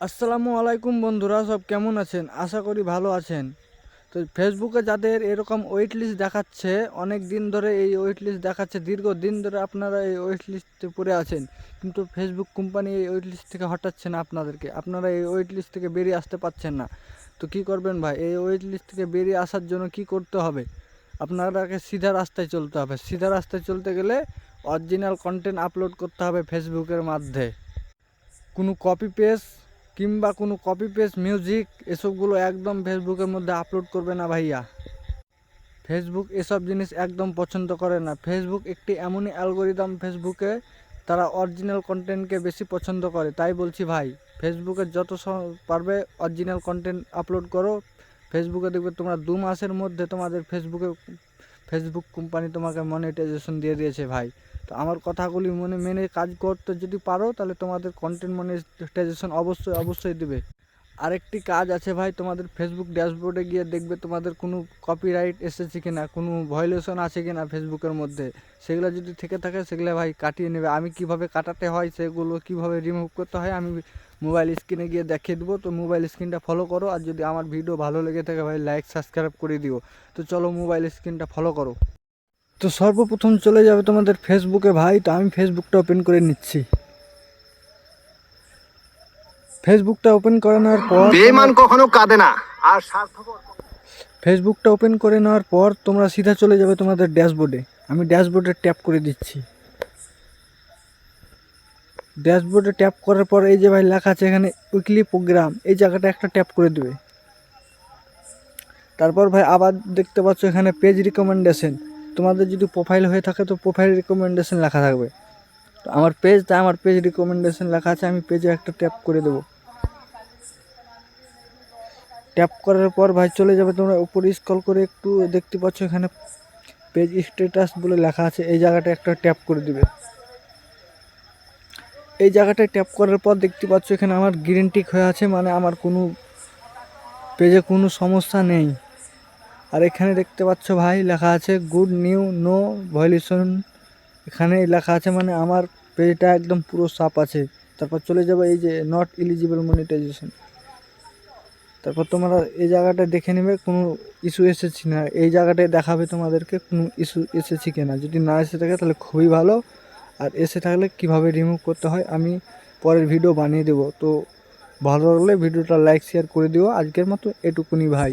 আসসালামু আলাইকুম বন্ধুরা, সব কেমন আছেন? আশা করি ভালো আছেন। তো ফেসবুকে যাদের এরকম ওয়েট লিস্ট দেখাচ্ছে, অনেক দিন ধরে এই ওয়েট লিস্ট দেখাচ্ছে, দীর্ঘদিন ধরে আপনারা এই ওয়েট লিস্টে পড়ে আছেন, কিন্তু ফেসবুক কোম্পানি এই ওয়েট লিস্ট থেকে হটাচ্ছে না আপনাদেরকে। আপনারা এই ওয়েট লিস্ট থেকে বেরিয়ে আসতে পারছেন না। তো কি করবেন ভাই? এই ওয়েট লিস্ট থেকে বেরিয়ে আসার জন্য কি করতে হবে? আপনারাকে সিধা রাস্তায় চলতে হবে। সিধা রাস্তায় চলতে গেলে অরিজিনাল কন্টেন্ট আপলোড করতে হবে ফেসবুকের মাধ্যমে। কোনো কপি পেস্ট কিংবা কোনো কপি পেস্ট মিউজিক এসবগুলো একদম ফেসবুকের মধ্যে আপলোড করবে না ভাইয়া। ফেসবুক এসব জিনিস একদম পছন্দ করে না। ফেসবুক একটি এমনই অ্যালগোরিদম, ফেসবুকে তারা অরিজিনাল কন্টেন্টকে বেশি পছন্দ করে। তাই বলছি ভাই, ফেসবুকে যত পারবে অরিজিনাল কন্টেন্ট আপলোড করো। ফেসবুকে দেখবে তোমরা 2 মাসের মধ্যে তোমাদের ফেসবুক কোম্পানি তোমাকে মনিটাইজেশন দিয়ে দিয়েছে ভাই। তো আমার কথাগুলি মেনে কাজ করতে যদি পারো, তাহলে তোমাদের কন্টেন্ট মনিটাইজেশন অবশ্যই অবশ্যই দেবে। আরেকটি কাজ আছে ভাই, তোমাদের ফেসবুক ড্যাশবোর্ডে গিয়ে দেখবে তোমাদের কোনো কপিরাইট এসেছে কিনা, কোনো ভায়োলেশন আছে কিনা ফেসবুকের মধ্যে। সেগুলো যদি থেকে থাকে সেগুলো ভাই কাটিয়ে নেবে। আমি কিভাবে কাটাতে হয়, সেগুলো কিভাবে রিমুভ করতে হয়, আমি মোবাইল স্ক্রিনে গিয়ে দেখিয়ে দেবো। তো মোবাইল স্ক্রিনটা ফলো করো, আর যদি আমার ভিডিও ভালো লেগে থাকে ভাই, লাইক সাবস্ক্রাইব করে দিও। তো চলো মোবাইল স্ক্রিনটা ফলো করো। তো সর্বপ্রথম চলে যাবে তোমাদের ফেসবুকে ভাই। তো আমি ফেসবুকটা ওপেন করে নিচ্ছি। ফেসবুকটা ওপেন করে নেওয়ার পর বেঈমান কখনো কাঁদে না আর স্বার্থপর ফেসবুকটা ওপেন করে নেওয়ার পর তোমরা সিধা চলে যাবে তোমাদের ড্যাশবোর্ডে। আমি ড্যাশবোর্ডে ট্যাপ করে দিচ্ছি। ড্যাশবোর্ডে ট্যাপ করার পর এই যে ভাই লেখা আছে এখানে উইকলি প্রোগ্রাম, এই জায়গাটা একটা ট্যাপ করে দেবে। তারপর ভাই আবার দেখতে পাচ্ছ এখানে পেজ রিকমেন্ডেশন। তোমাদের যদি প্রোফাইল হয়ে থাকে তো প্রোফাইল রিকমেন্ডেশন লেখা থাকবে। তো আমার পেজ, তাই আমার পেজ রিকমেন্ডেশন লেখা আছে, আমি পেজে একটা ট্যাপ করে দেবো। ট্যাপ করার পর ভাই চলে যাবে, তোমরা উপরে স্ক্রল করে একটু দেখতে পাচ্ছ এখানে পেজ স্ট্যাটাস বলে লেখা আছে, এই জায়গাটা একটা ট্যাপ করে দিবে। এই জায়গাটায় ট্যাপ করার পর দেখতে পাচ্ছ এখানে আমার গ্রিন টিক হয়ে আছে, মানে আমার কোনো পেজে কোনো সমস্যা নেই। আর এখানে দেখতে পাচ্ছ ভাই লেখা আছে গুড নিউ নো ভায়োলেশন, এখানে লেখা আছে, মানে আমার পেজটা একদম পুরো সাফ আছে। তারপর চলে যাবে এই যে নট এলিজিবল মনিটাইজেশন। তারপর তোমরা এই জায়গাটা দেখে নেবে কোনো ইস্যু এসেছে না, এই জায়গাটায় দেখাবে তোমাদেরকে কোনো ইস্যু এসেছে কিনা। যদি না এসে থাকে তাহলে খুবই ভালো, আর এসে থাকলে কিভাবে রিমুভ করতে হয় আমি পরের ভিডিও বানিয়ে দেবো। তো ভালো লাগলে ভিডিওটা লাইক শেয়ার করে দিও। আজকের মতো এটুকুনি ভাই।